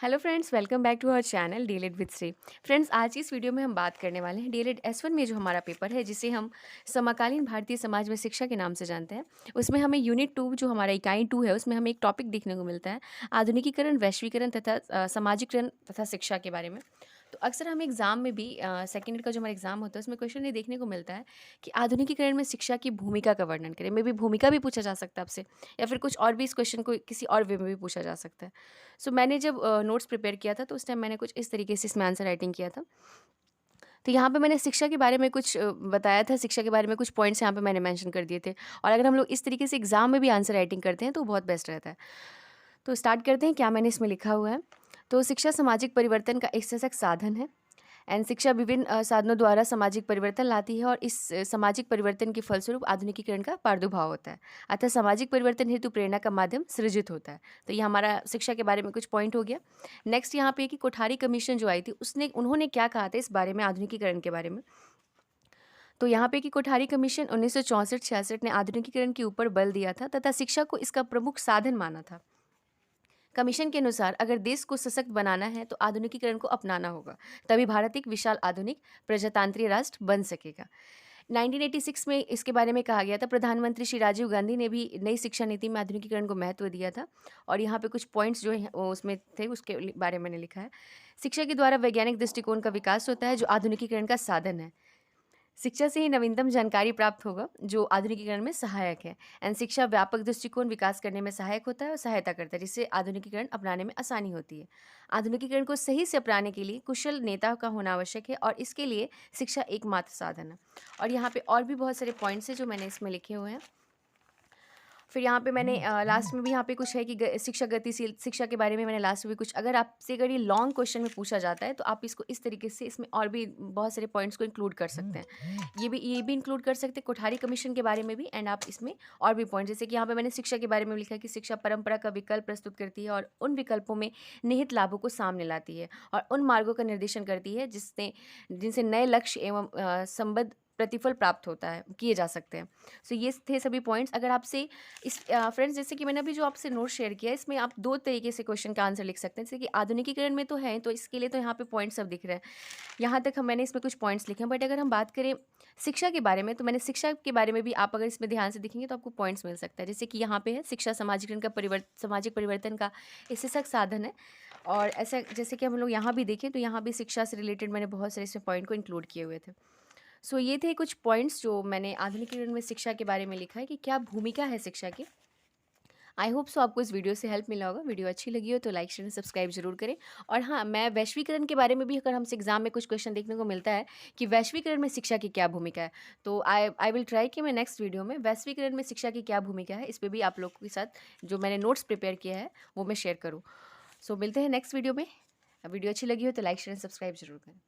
Hello friends, welcome back to our channel DElEd with Shri. Friends, आज इस video में हम बात करने वाले हैं डीएलएड एस1 में जो हमारा पेपर है, जिसे हम समकालीन भारतीय समाज में शिक्षा के नाम से जानते हैं। उसमें हमें यूनिट 2 जो हमारा इकाई 2 है, उसमें हमें एक टॉपिक देखने को मिलता है, आधुनिकीकरण, वैश्वीकरण तथा सामाजिकरण तथा शिक्षा के बारे में। तो अक्सर हमें एग्जाम में भी सेकेंड ईयर का जो हमारा एग्जाम होता है, उसमें क्वेश्चन ये देखने को मिलता है कि आधुनिकीकरण में शिक्षा की भूमिका का वर्णन करें। मे भी भूमिका भी पूछा जा सकता है आपसे, या फिर कुछ और भी इस क्वेश्चन को किसी और वे में भी पूछा जा सकता है। सो मैंने जब नोट्स प्रिपेयर किया था, तो उस टाइम मैंने कुछ इस तरीके से इसमें आंसर राइटिंग किया था। तो यहाँ पे मैंने शिक्षा के बारे में कुछ बताया था, शिक्षा के बारे में कुछ पॉइंट्स यहाँ पे मैंने मेंशन कर दिए थे। और अगर हम लोग इस तरीके से एग्जाम में भी आंसर राइटिंग करते हैं तो बहुत बेस्ट रहता है। तो स्टार्ट करते हैं, क्या मैंने इसमें लिखा हुआ है। तो शिक्षा सामाजिक परिवर्तन का एक सशक्त साधन है। एंड शिक्षा विभिन्न साधनों द्वारा सामाजिक परिवर्तन लाती है, और इस सामाजिक परिवर्तन के फलस्वरूप आधुनिकीकरण का प्रादुर्भाव होता है। अतः सामाजिक परिवर्तन हेतु प्रेरणा का माध्यम सृजित होता है। तो ये हमारा शिक्षा के बारे में कुछ पॉइंट हो गया। नेक्स्ट यहाँ पे कि कोठारी कमीशन जो आई थी, उसने उन्होंने क्या कहा था इस बारे में, आधुनिकीकरण के बारे में। तो यहाँ पे कि कोठारी कमीशन 1964-66 ने आधुनिकीकरण के ऊपर बल दिया था तथा शिक्षा को इसका प्रमुख साधन माना था। कमीशन के अनुसार अगर देश को सशक्त बनाना है तो आधुनिकीकरण को अपनाना होगा, तभी भारत एक विशाल आधुनिक प्रजातांत्रिक राष्ट्र बन सकेगा। 1986 में इसके बारे में कहा गया था। प्रधानमंत्री श्री राजीव गांधी ने भी नई शिक्षा नीति में आधुनिकीकरण को महत्व दिया था। और यहाँ पे कुछ पॉइंट्स जो है वो उसमें थे, उसके बारे में मैंने लिखा है। शिक्षा के द्वारा वैज्ञानिक दृष्टिकोण का विकास होता है, जो आधुनिकीकरण का साधन है। शिक्षा से ही नवीनतम जानकारी प्राप्त होगा, जो आधुनिकीकरण में सहायक है। एंड शिक्षा व्यापक दृष्टिकोण विकास करने में सहायक होता है और सहायता करता है, जिससे आधुनिकीकरण अपनाने में आसानी होती है। आधुनिकीकरण को सही से अपनाने के लिए कुशल नेता का होना आवश्यक है, और इसके लिए शिक्षा एकमात्र साधन है। और यहाँ पे और भी बहुत सारे पॉइंट्स हैं जो मैंने इसमें लिखे हुए हैं। फिर यहाँ पे मैंने लास्ट में भी यहाँ पे कुछ है कि शिक्षा गतिशील शिक्षा के बारे में मैंने लास्ट में भी कुछ, अगर आपसे अगर ये लॉन्ग क्वेश्चन में पूछा जाता है तो आप इसको इस तरीके से इसमें और भी बहुत सारे पॉइंट्स को इंक्लूड कर सकते हैं। ये भी इंक्लूड कर सकते हैं कोठारी कमीशन के बारे में भी। एंड आप इसमें और भी पॉइंट, जैसे कि यहाँ पे मैंने शिक्षा के बारे में लिखा है कि शिक्षा परंपरा का विकल्प प्रस्तुत करती है और उन विकल्पों में निहित लाभों को सामने लाती है, और उन मार्गों का निर्देशन करती है जिनसे नए लक्ष्य एवं संबद्ध प्रतिफल प्राप्त होता है, किए जा सकते हैं। सो ये थे सभी पॉइंट्स। अगर आपसे इस फ्रेंड्स, जैसे कि मैंने अभी जो आपसे नोट शेयर किया, इसमें आप दो तरीके से क्वेश्चन का आंसर लिख सकते हैं। जैसे कि आधुनिकीकरण में तो है, तो इसके लिए तो यहाँ पे पॉइंट्स सब दिख रहे हैं। यहाँ तक मैंने इसमें कुछ पॉइंट्स लिखे हैं। बट अगर हम बात करें शिक्षा के बारे में, तो मैंने शिक्षा के बारे में भी, आप अगर इसमें ध्यान से देखेंगे तो आपको पॉइंट्स मिल सकता है। जैसे कि यहाँ पे है शिक्षा समाजीकरण का सामाजिक परिवर्तन का इससे सख्त साधन है। और ऐसा जैसे कि हम लोग यहाँ भी देखें तो यहाँ भी शिक्षा से रिलेटेड मैंने बहुत सारे इसमें पॉइंट को इंक्लूड किए हुए थे। सो ये थे कुछ पॉइंट्स जो मैंने आधुनिकीकरण में शिक्षा के बारे में लिखा है कि क्या भूमिका है शिक्षा की। आई होप सो आपको इस वीडियो से हेल्प मिला होगा। वीडियो अच्छी लगी हो तो लाइक शेयर सब्सक्राइब जरूर करें। और हाँ, मैं वैश्वीकरण के बारे में भी, अगर हमसे एग्जाम में कुछ क्वेश्चन देखने को मिलता है कि वैश्वीकरण में शिक्षा की क्या भूमिका है, तो आई विल ट्राई कि मैं नेक्स्ट वीडियो में वैश्वीकरण में शिक्षा की क्या भूमिका है, इस पर भी आप लोगों के साथ जो मैंने नोट्स प्रिपेयर किया है वो मैं शेयर करूँ। सो मिलते हैं नेक्स्ट वीडियो में। वीडियो अच्छी लगी हो तो लाइक शेयर सब्सक्राइब जरूर करें।